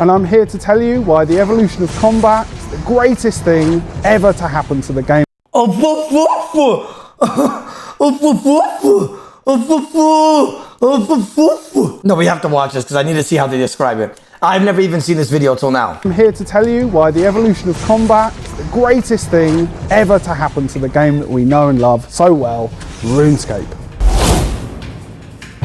And I'm here to tell you why the evolution of combat is the greatest thing ever to happen to the game. No, we have to watch this because I need to see how they describe it. I've never even seen this video till now. I'm here to tell you why the evolution of combat is the greatest thing ever to happen to the game that we know and love so well, RuneScape.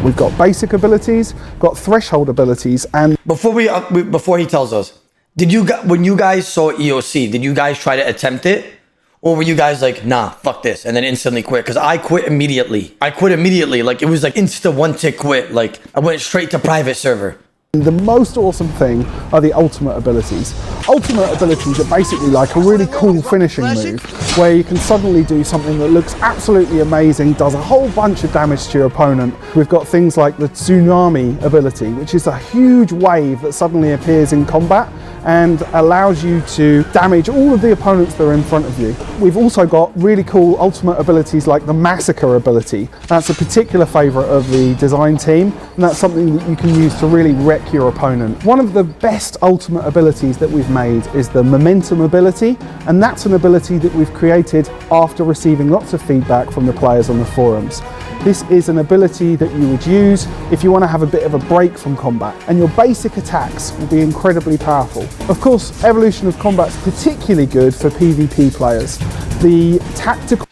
We've got basic abilities, got threshold abilities, and before he tells us, when you guys saw EOC, did you guys try to attempt it? Or were you guys like, nah, fuck this, and then instantly quit? Because I quit immediately. Like it was like insta one tick quit. Like I went straight to private server. the most awesome thing are the ultimate abilities. Ultimate abilities are basically like a really cool finishing move where you can suddenly do something that looks absolutely amazing, does a whole bunch of damage to your opponent. We've got things like the tsunami ability, which is a huge wave that suddenly appears in combat and allows you to damage all of the opponents that are in front of you. We've also got really cool ultimate abilities like the massacre ability. That's a particular favourite of the design team, and that's something that you can use to really wreck your opponent. One of the best ultimate abilities that we've made is the momentum ability, and that's an ability that we've created after receiving lots of feedback from the players on the forums. This is an ability that you would use if you want to have a bit of a break from combat, and your basic attacks will be incredibly powerful. Of course, Evolution of Combat's particularly good for PvP players. The tactical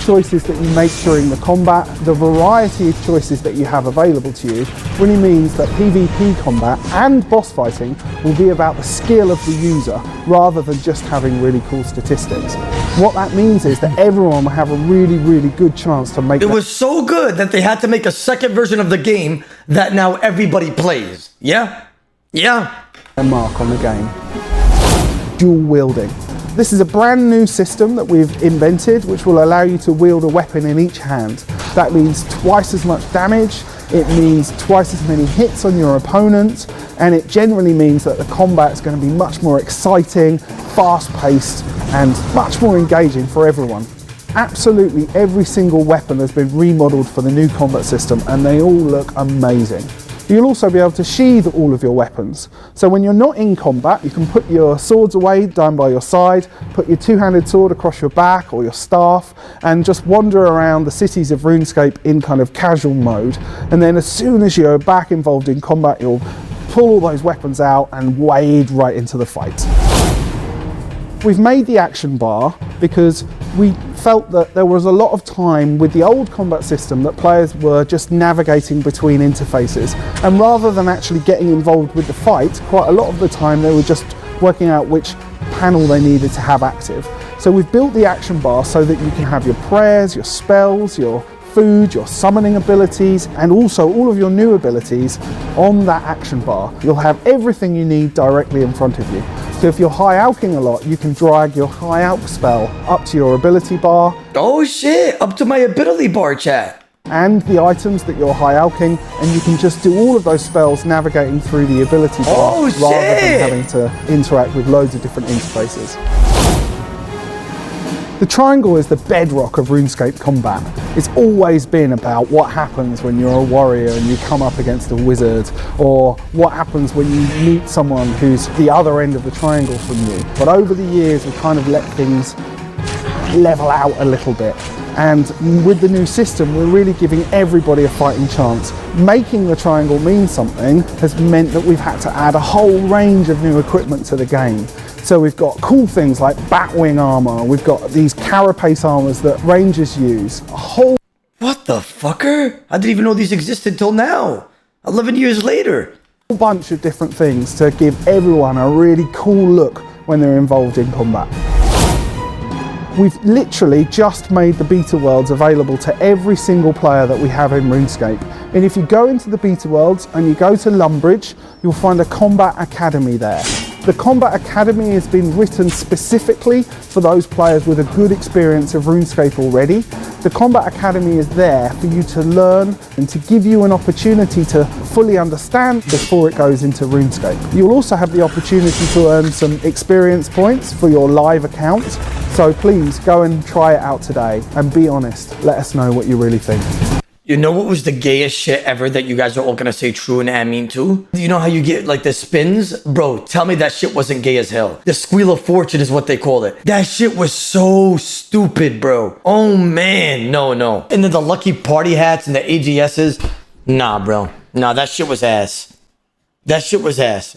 choices that you make during the combat, the variety of choices that you have available to you, really means that PvP combat and boss fighting will be about the skill of the user rather than just having really cool statistics. What that means is that everyone will have a really good chance to make it. Was so good that they had to make a second version of the game that now everybody plays. Yeah? Yeah. A mark on the game. Dual wielding. This is a brand new system that we've invented which will allow you to wield a weapon in each hand. That means twice as much damage, it means twice as many hits on your opponent, and it generally means that the combat is going to be much more exciting, fast-paced, and much more engaging for everyone. Absolutely every single weapon has been remodeled for the new combat system, and they all look amazing. You'll also be able to sheath all of your weapons. So when you're not in combat, you can put your swords away down by your side, put your two-handed sword across your back or your staff, and just wander around the cities of RuneScape in kind of casual mode. And then as soon as you're back involved in combat, you'll pull all those weapons out and wade right into the fight. We've made the action bar because we felt that there was a lot of time with the old combat system that players were just navigating between interfaces, and rather than actually getting involved with the fight, quite a lot of the time they were just working out which panel they needed to have active. So we've built the action bar so that you can have your prayers, your spells, your food, your summoning abilities, and also all of your new abilities on that action bar. You'll have everything you need directly in front of you. So if you're high alching a lot, you can drag your high alch spell up to your ability bar. Oh shit, up to my ability bar, chat. And the items that you're high alching, and you can just do all of those spells navigating through the ability bar rather than having to interact with loads of different interfaces. The triangle is the bedrock of RuneScape combat. It's always been about what happens when you're a warrior and you come up against a wizard, or what happens when you meet someone who's the other end of the triangle from you. But over the years, we've kind of let things level out a little bit. And with the new system, we're really giving everybody a fighting chance. Making the triangle mean something has meant that we've had to add a whole range of new equipment to the game. So we've got cool things like batwing armor, we've got these carapace armors that rangers use, a whole... What the fucker? I didn't even know these existed till now, 11 years later. A whole bunch of different things to give everyone a really cool look when they're involved in combat. We've literally just made the beta worlds available to every single player that we have in RuneScape. And if you go into the beta worlds and you go to Lumbridge, you'll find a Combat Academy there. The Combat Academy has been written specifically for those players with a good experience of RuneScape already. The Combat Academy is there for you to learn and to give you an opportunity to fully understand before it goes into RuneScape. You'll also have the opportunity to earn some experience points for your live account. So please go and try it out today and be honest. Let us know what you really think. You know what was the gayest shit ever that you guys are all gonna say true and I mean too? You know how you get like the spins? Bro, tell me that shit wasn't gay as hell. The squeal of fortune is what they called it. That shit was so stupid, bro. Oh man, no. And then the lucky party hats and the AGSs. Nah, bro. Nah, that shit was ass. That shit was ass.